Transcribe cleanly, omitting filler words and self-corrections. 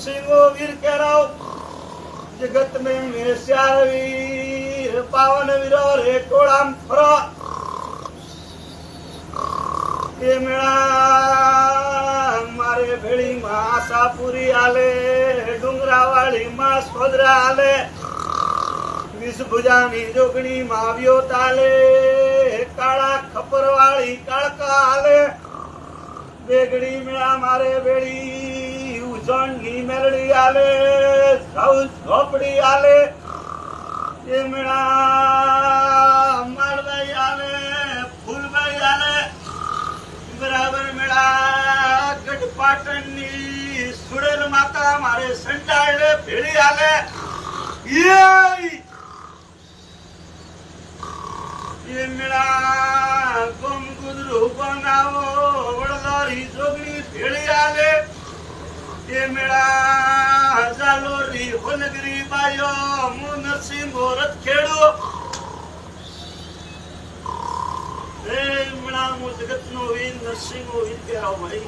नरसिंहो वीर केराव जगत में मेश्यार वीर पावन वीरो रे टोळाम फरो ये मेळा मारे भेड़ी में आशापुरी आले डुंगरावाड़ी में सोदरा आले विषभुजानी जोगणी माव्यो ताले काळा खपरवाड़ी काळका आले बेगड़ी मेळा मारे बेड़ी उजण की मेलड़ी आले झोपड़ी आले ये मेळा मालबाई आले फूलबाई आले बराबर मेळा गढ़पाटणनी सुड़ेल माता मारे संटाळे भेड़ी आले ये मेळा गोम गुदरू बनावो वडलोरी जोगणी भेड़ी आले ये मेळा जालोरी होनगरी बायो मु नरसिंहो रथ खेड़ो ए मेळा मु जगत नो वीर नरसिंहो वीर केराव भाई।